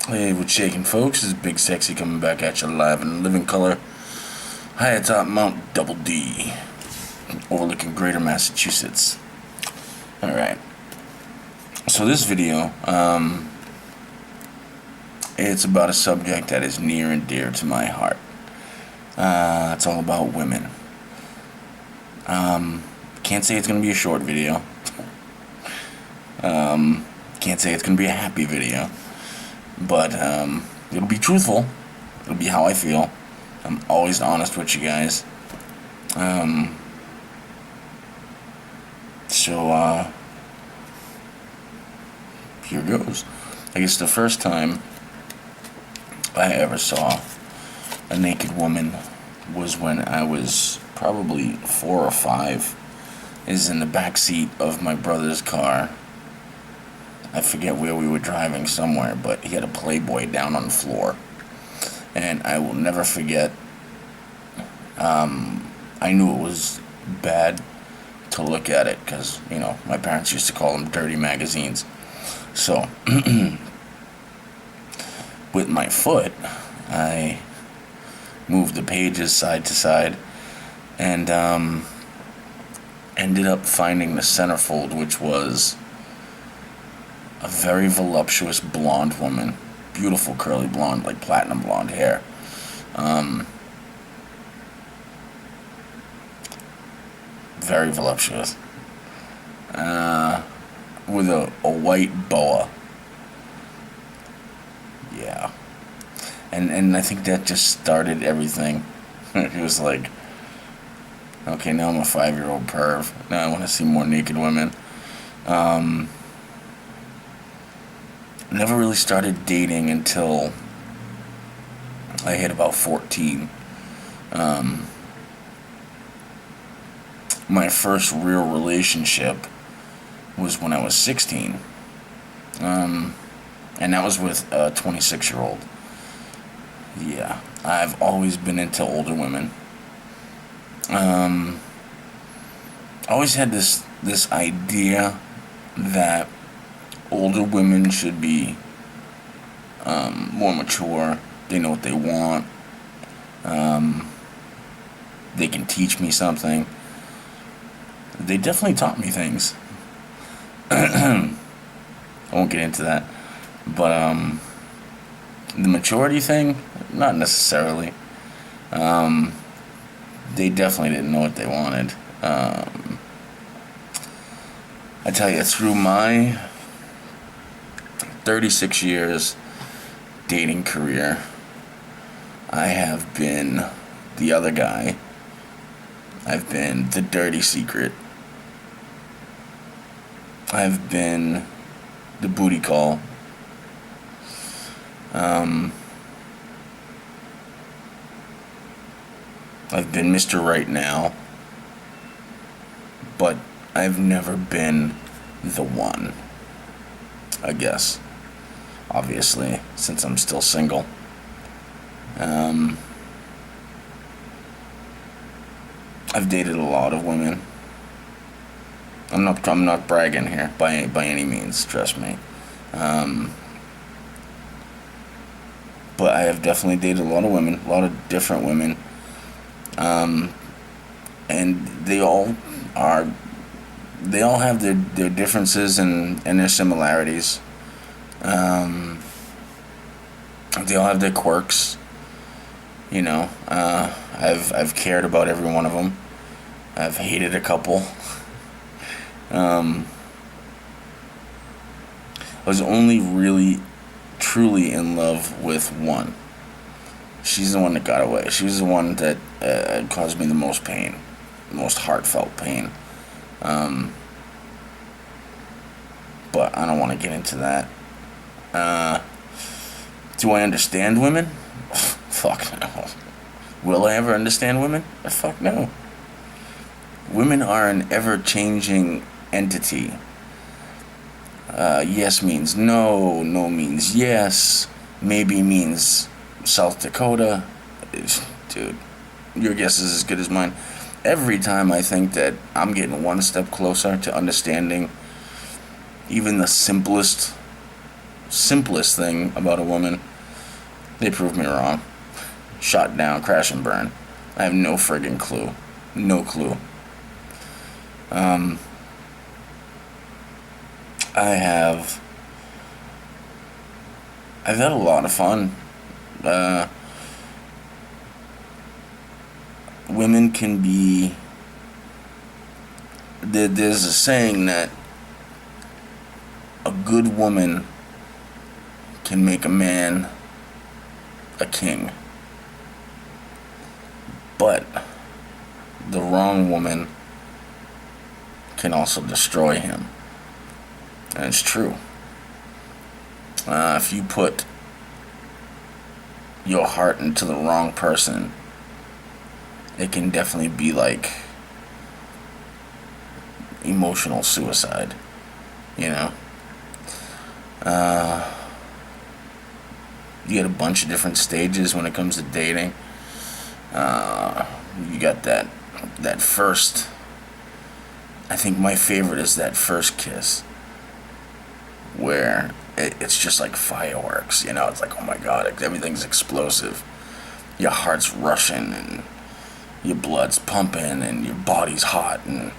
Hey, what's shaking, folks? This is BigSexy coming back at you live in living color, high atop Mount Double D, overlooking Greater Massachusetts. Alright, so this video, it's about a subject that is near and dear to my heart. It's all about women. Can't say it's going to be a short video. Can't say it's going to be a happy video. But it'll be truthful. It'll be how I feel. I'm always honest with you guys. So here goes. I guess the first time I ever saw a naked woman was when I was probably 4 or 5. Is in the back seat of my brother's car. I forget where we were driving, somewhere, but he had a Playboy down on the floor. And I will never forget, I knew it was bad to look at it, because, you know, my parents used to call them dirty magazines. So, with my foot, I moved the pages side to side, and ended up finding the centerfold, which was a very voluptuous blonde woman. Beautiful curly blonde, like platinum blonde hair. Very voluptuous. With a white boa. Yeah. And I think that just started everything. It was like, okay, now I'm a 5-year-old perv. Now I want to see more naked women. Never really started dating until I hit about 14. My first real relationship was when I was 16. And that was with a 26-year-old. Yeah, I've always been into older women. Always had this idea that older women should be more mature. They know what they want. They can teach me something. They definitely taught me things. I won't get into that. But the maturity thing, not necessarily. They definitely didn't know what they wanted. I tell you, through my 36 years dating career, I have been the other guy. I've been the dirty secret. I've been the booty call. I've been Mr. Right Now. But I've never been the one, I guess. Obviously, since I'm still single. I've dated a lot of women. I'm not bragging here by any means, trust me. But I have definitely dated a lot of women, a lot of different women. And they all have their differences and their similarities. They all have their quirks. You know, I've cared about every one of them. I've hated a couple. I was only really, truly in love with one. She's the one that got away. She was the one that caused me the most pain, the most heartfelt pain. But I don't want to get into that. Do I understand women? Fuck no. Will I ever understand women? Fuck no. Women are an ever-changing entity. Yes means no, no means yes, maybe means South Dakota. Dude, your guess is as good as mine. Every time I think that I'm getting one step closer to understanding even the simplest simplest thing about a woman, they prove me wrong. Shot down, crash and burn. I have no friggin' clue. No clue. I've had a lot of fun. Women can be. There's a saying that a good woman can make a man a king, but the wrong woman can also destroy him. And it's true. If you put your heart into the wrong person, it can definitely be like emotional suicide, you know? You get a bunch of different stages when it comes to dating. You got that first. I think my favorite is that first kiss, where it's just like fireworks. You know, it's like, oh my god, everything's explosive. Your heart's rushing and your blood's pumping and your body's hot, and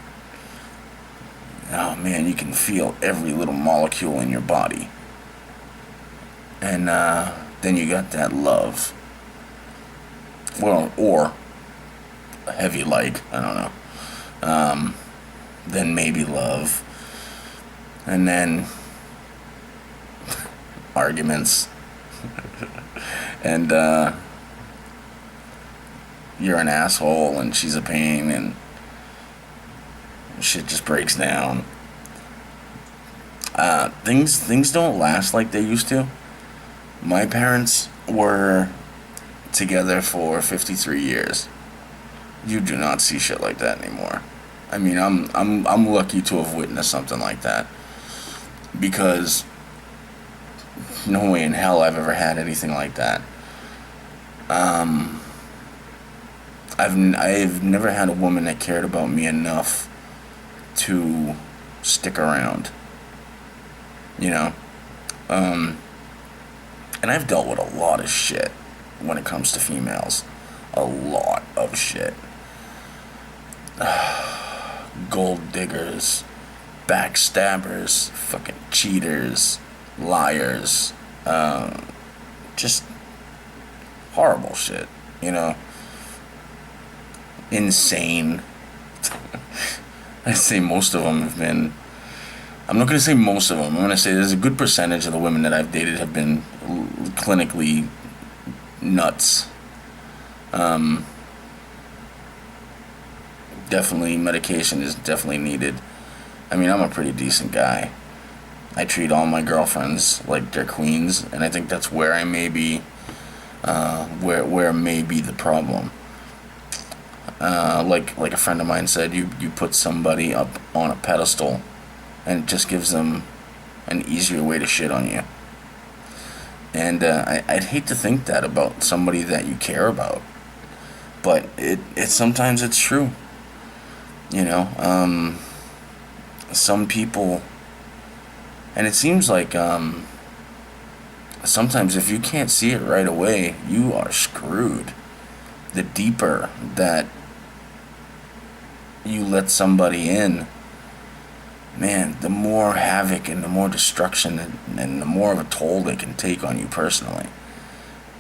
oh man, you can feel every little molecule in your body. And then you got that love. Well, or a heavy like, I don't know. Then maybe love. And then arguments. And you're an asshole and she's a pain and shit just breaks down. Things don't last like they used to. My parents were together for 53 years. You do not see shit like that anymore. I mean, I'm lucky to have witnessed something like that, because no way in hell I've ever had anything like that. I've never had a woman that cared about me enough to stick around. You know? And I've dealt with a lot of shit when it comes to females. A lot of shit. Gold diggers, backstabbers, fucking cheaters, liars, just horrible shit, you know? Insane. I'd say most of them have been. I'm not going to say most of them. I'm going to say there's a good percentage of the women that I've dated have been clinically nuts. Definitely, medication is definitely needed. I mean, I'm a pretty decent guy. I treat all my girlfriends like they're queens, and I think that's where I may be, where may be the problem. Like a friend of mine said, you put somebody up on a pedestal, and it just gives them an easier way to shit on you. And I'd hate to think that about somebody that you care about, but it sometimes it's true. You know, some people, and it seems like sometimes if you can't see it right away, you are screwed. The deeper that you let somebody in, man, the more havoc and the more destruction and the more of a toll they can take on you personally.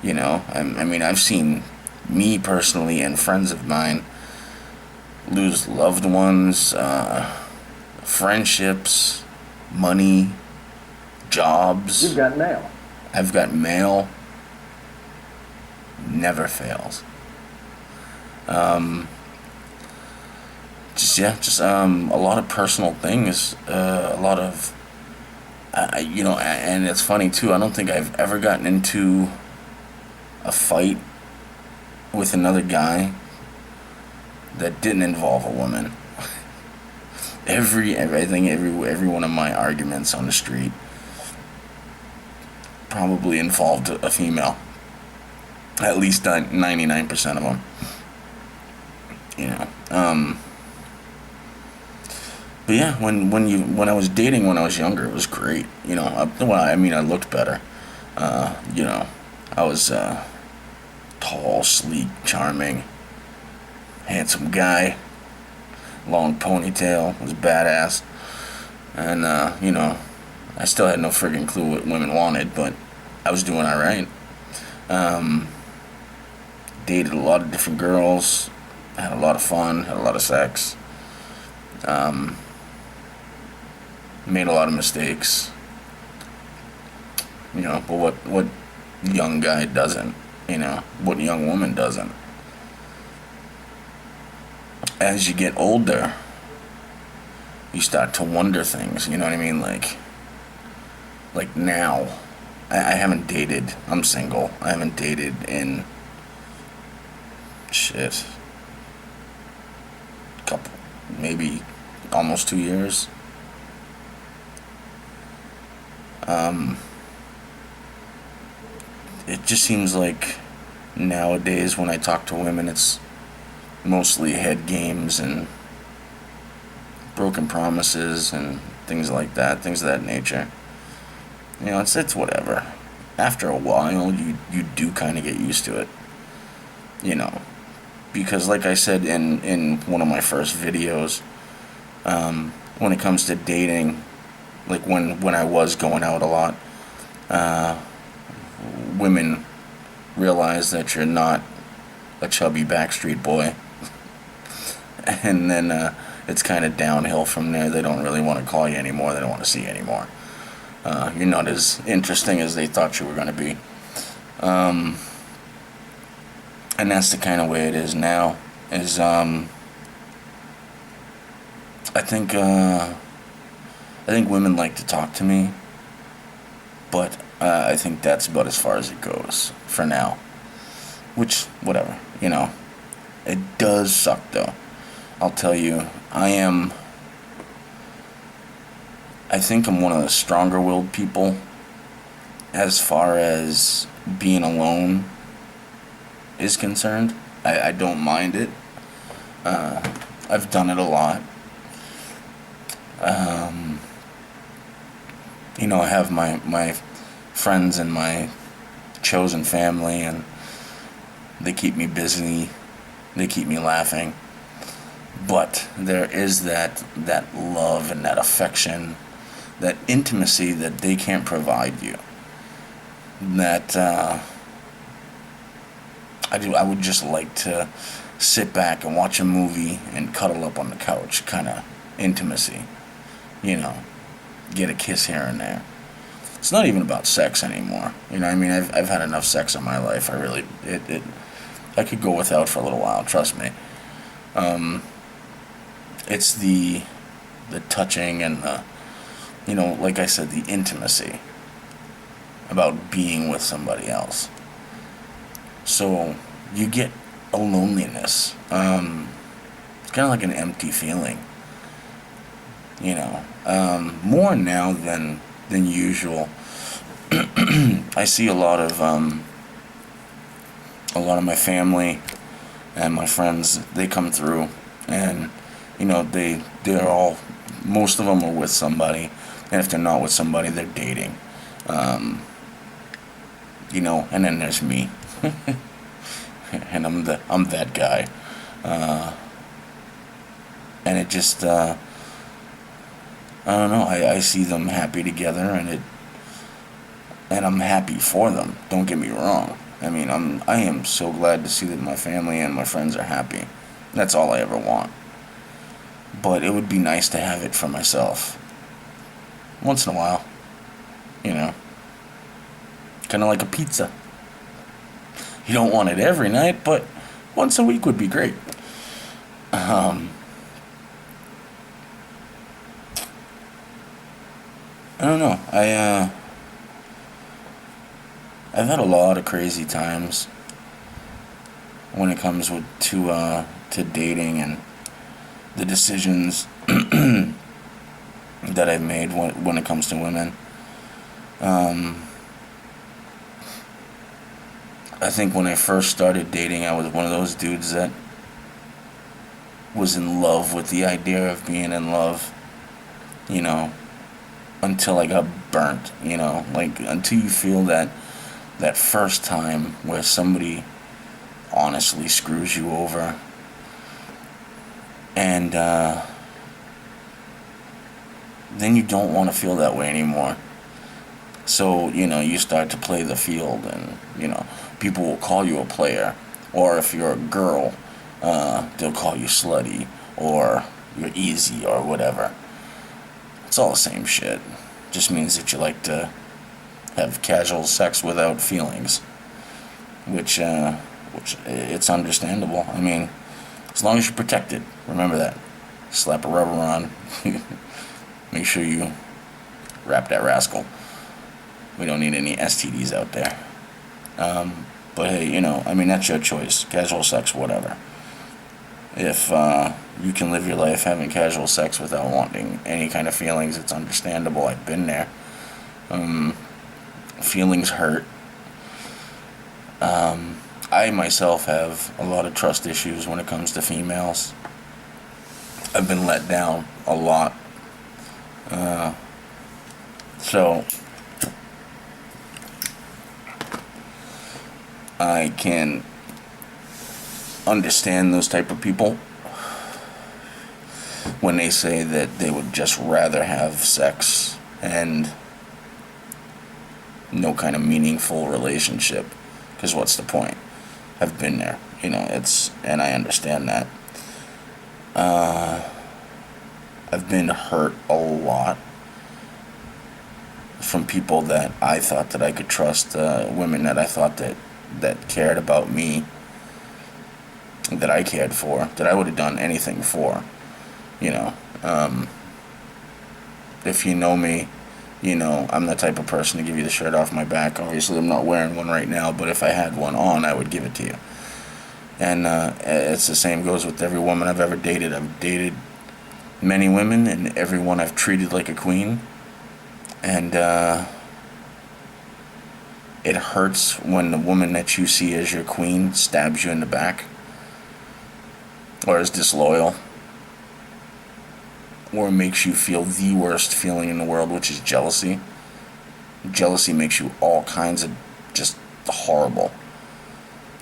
You know, I mean, I've seen me personally and friends of mine lose loved ones, friendships, money, jobs. You've got mail. I've got mail. Never fails. Just a lot of personal things, a lot of, you know, and it's funny too, I don't think I've ever gotten into a fight with another guy that didn't involve a woman. Every one of my arguments on the street probably involved a female. At least 99% of them. You know. But yeah, when I was dating when I was younger, it was great. Well, I mean, I looked better. You know, I was tall, sleek, charming, handsome guy, long ponytail, was badass, and I still had no friggin' clue what women wanted, but I was doing all right. Um, Dated a lot of different girls, had a lot of fun, had a lot of sex, um, made a lot of mistakes. But what young guy doesn't? What young woman doesn't? As you get older, you start to wonder things. You know what I mean? Like now, I haven't dated. I'm single. I haven't dated in shit, couple, maybe almost 2 years. Um, it just seems like nowadays when I talk to women, it's mostly head games and broken promises and things like that, things of that nature. It's whatever. After a while, you do kind of get used to it, you know, because like I said in one of my first videos, when it comes to dating, like when I was going out a lot, uh, women realize that you're not a chubby backstreet boy, and then it's kind of downhill from there. They don't really want to call you anymore. They don't want to see you anymore. You're not as interesting as they thought you were going to be. Um, and that's the kind of way it is now. I think women like to talk to me, but I think that's about as far as it goes for now. Which, whatever, It does suck though. I'll tell you, I think I'm one of the stronger willed people as far as being alone is concerned. I don't mind it. I've done it a lot. Um, I have my friends and my chosen family, and they keep me busy. They keep me laughing. But there is that love and that affection, that intimacy that they can't provide you. That I would just like to sit back and watch a movie and cuddle up on the couch, kind of intimacy. Get a kiss here and there. It's not even about sex anymore. I mean, I've had enough sex in my life. I could go without for a little while. Trust me. It's the touching and like I said, the intimacy about being with somebody else. So you get a loneliness. It's kind of like an empty feeling. More now than usual. I see a lot of my family and my friends. They come through, and they're all, most of them are with somebody, and if they're not with somebody, they're dating. And then there's me, and I'm that guy, and it just I don't know. I see them happy together, and I'm happy for them. Don't get me wrong. I mean, I am so glad to see that my family and my friends are happy. That's all I ever want. But it would be nice to have it for myself. Once in a while. Kind of like a pizza. You don't want it every night, but once a week would be great. I don't know. I've had a lot of crazy times when it comes to dating and the decisions that I've made when it comes to women. I think when I first started dating, I was one of those dudes that was in love with the idea of being in love. you know, until I got burnt, like until you feel that first time where somebody honestly screws you over, and then you don't want to feel that way anymore. So, you start to play the field, and, people will call you a player. Or if you're a girl, they'll call you slutty, or you're easy, or whatever. It's all the same shit. Just means that you like to have casual sex without feelings, which it's understandable. I mean, as long as you're protected, remember that. Slap a rubber on. Make sure you wrap that rascal. We don't need any STDs out there. But hey, that's your choice. Casual sex, whatever. If you can live your life having casual sex without wanting any kind of feelings, it's understandable. I've been there. Feelings hurt. I myself have a lot of trust issues when it comes to females. I've been let down a lot. So I can understand those type of people when they say that they would just rather have sex and no kind of meaningful relationship, because what's the point? I've been there, and I understand that. I've been hurt a lot from people that I thought that I could trust, women that I thought that cared about me, that I cared for, that I would have done anything for. If you know me, I'm the type of person to give you the shirt off my back. Obviously, I'm not wearing one right now, but if I had one on, I would give it to you. And it's the same goes with every woman I've ever dated. I've dated many women, and every one I've treated like a queen. And it hurts when the woman that you see as your queen stabs you in the back, or is disloyal, or makes you feel the worst feeling in the world, which is jealousy. Jealousy makes you all kinds of just horrible.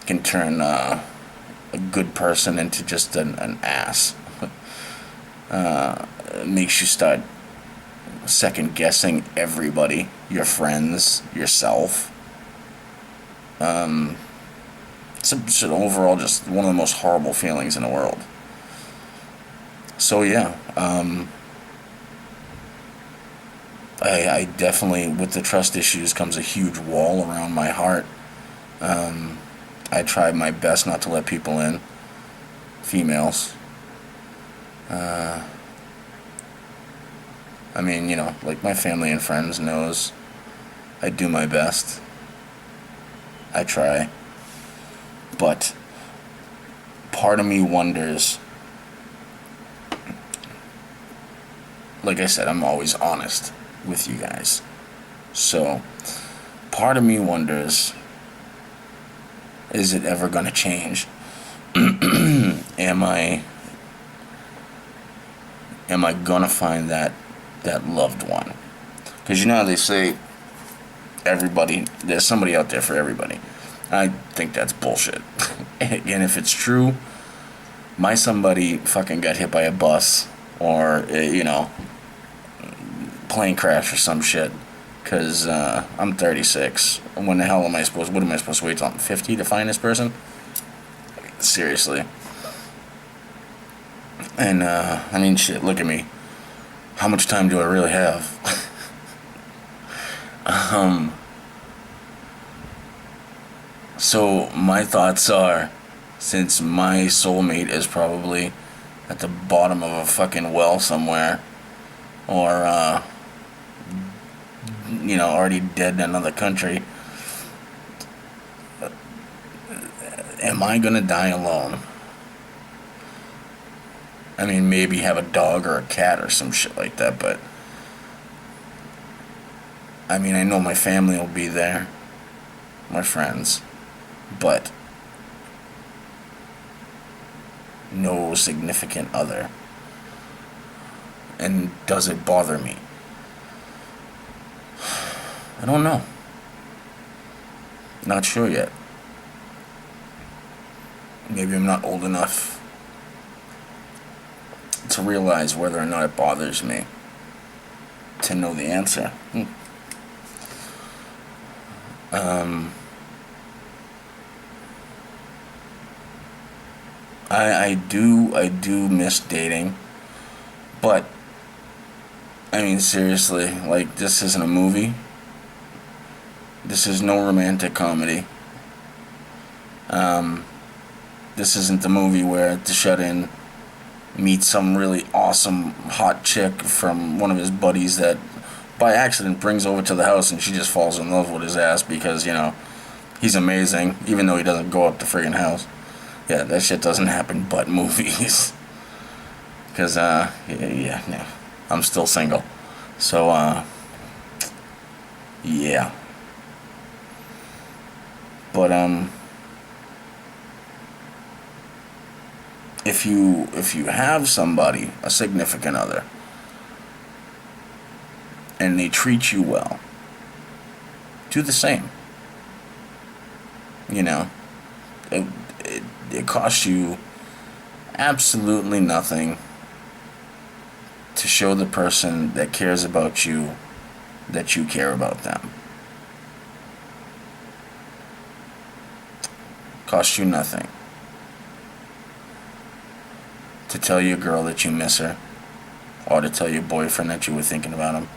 Can turn a good person into just an ass. Makes you start second guessing everybody, your friends, yourself. It's overall just one of the most horrible feelings in the world. So yeah, I definitely, with the trust issues comes a huge wall around my heart. I try my best not to let people in, females. Like my family and friends knows I do my best. I try. But part of me wonders, like I said, I'm always honest with you guys. So part of me wonders, is it ever going to change? Am I going to find that loved one? Because how they say there's somebody out there for everybody. I think that's bullshit. And if it's true, my somebody fucking got hit by a bus, or plane crash or some shit. Because I'm 36. What am I supposed to wait till I'm 50 to find this person? Seriously. And shit, look at me. How much time do I really have? So my thoughts are, since my soulmate is probably at the bottom of a fucking well somewhere, or already dead in another country, am I gonna die alone? Maybe have a dog or a cat or some shit like that, but I know my family will be there, my friends, but no significant other. And does it bother me? I don't know. Not sure yet. Maybe I'm not old enough to realize whether or not it bothers me to know the answer. I do miss dating, but I mean seriously, like, this isn't a movie. This is no romantic comedy. This isn't the movie where the shut-in meets some really awesome hot chick from one of his buddies that by accident brings over to the house, and she just falls in love with his ass because, he's amazing, even though he doesn't go up the friggin' house. Yeah, that shit doesn't happen but movies. Because, yeah, I'm still single. So, yeah. But, if you have somebody, a significant other, and they treat you well, do the same. It costs you absolutely nothing to show the person that cares about you that you care about them. Costs you nothing to tell your girl that you miss her, or to tell your boyfriend that you were thinking about him.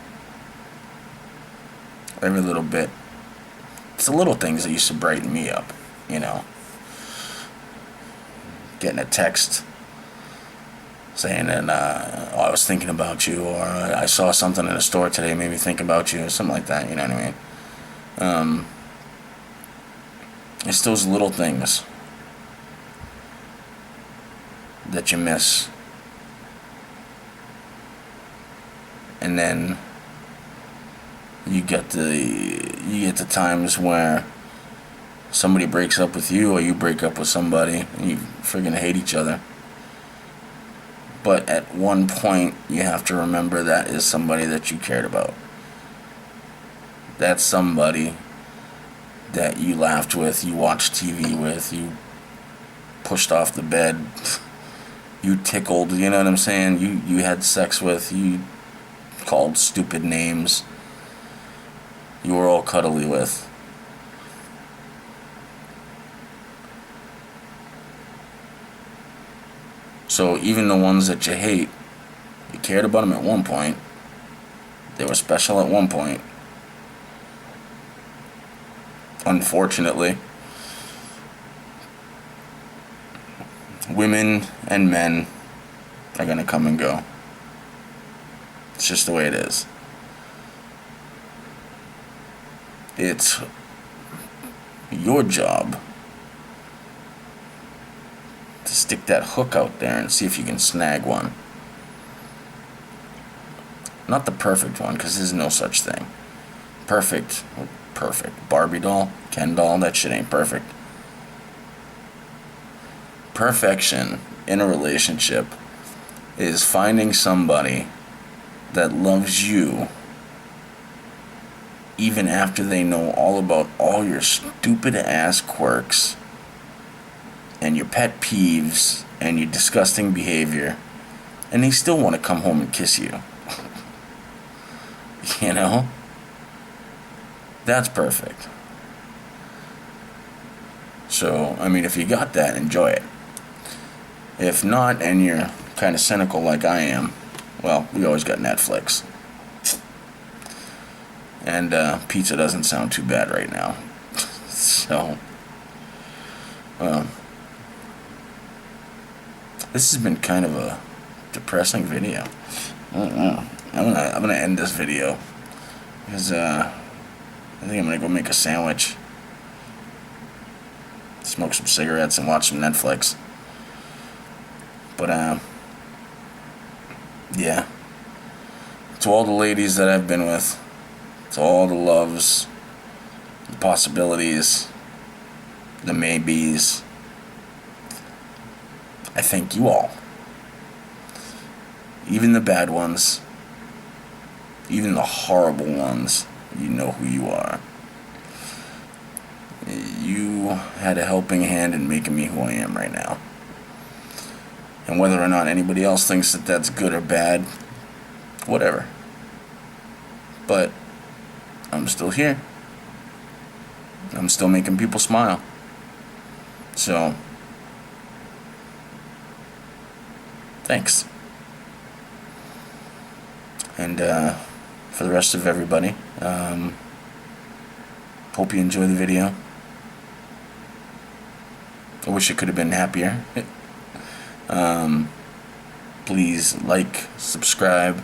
Every little bit. It's the little things that used to brighten me up, Getting a text saying that, I was thinking about you, or I saw something in the store today, made me think about you, or something like that, you know what I mean? It's those little things that you miss. And then you get the times where somebody breaks up with you, or you break up with somebody, and you friggin' hate each other. But at one point, you have to remember that is somebody that you cared about. That's somebody that you laughed with, you watched TV with, you pushed off the bed, you tickled, you know what I'm saying? You had sex with, you called stupid names, you were all cuddly with. So even the ones that you hate, you cared about them at one point. They were special at one point. Unfortunately, women and men are gonna come and go. It's just the way it is. It's your job to stick that hook out there and see if you can snag one. Not the perfect one, because there's no such thing. Perfect. Barbie doll, Ken doll, that shit ain't perfect. Perfection in a relationship is finding somebody that loves you even after they know all about all your stupid ass quirks and your pet peeves and your disgusting behavior, and they still want to come home and kiss you. That's perfect. So, I mean, if you got that, enjoy it. If not, and you're kind of cynical like I am, well, we always got Netflix. And pizza doesn't sound too bad right now. So, this has been kind of a depressing video. I don't know. I'm gonna end this video because I think I'm gonna go make a sandwich, smoke some cigarettes, and watch some Netflix. But yeah. To all the ladies that I've been with, to all the loves, the possibilities, the maybes, I thank you all. even the bad ones, even the horrible ones, you know who you are. You had a helping hand in making me who I am right now. And whether or not anybody else thinks that that's good or bad, whatever. But I'm still here. I'm still making people smile. So, thanks. And for the rest of everybody, hope you enjoy the video. I wish it could have been happier. Please like, subscribe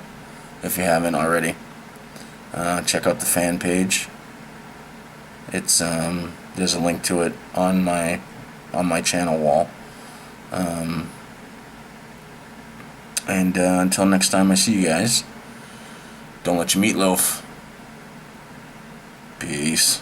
if you haven't already. Check out the fan page. It's there's a link to it on my channel wall. And until next time I see you guys, don't let your meatloaf. Peace.